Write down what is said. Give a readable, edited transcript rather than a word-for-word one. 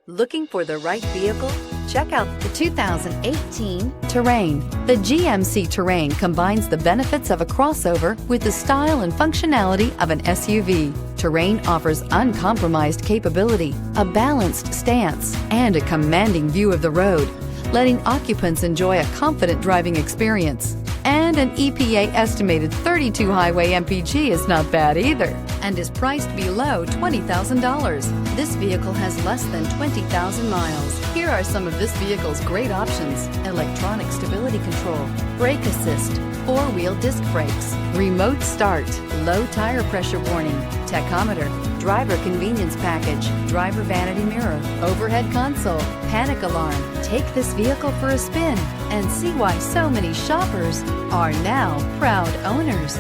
Looking for the right vehicle? Check out the 2018 Terrain. The GMC Terrain combines the benefits of a crossover with the style and functionality of an SUV. Terrain offers uncompromised capability, a balanced stance, and a commanding view of the road, letting occupants enjoy a confident driving experience. And an EPA estimated 32 highway MPG is not bad either, and is priced below $20,000. This vehicle has less than 20,000 miles. Here are some of this vehicle's great options: electronic stability control, brake assist, four-wheel disc brakes, remote start, low tire pressure warning, tachometer, driver convenience package, driver vanity mirror, overhead console, panic alarm. Take this vehicle for a spin and see why so many shoppers are now proud owners.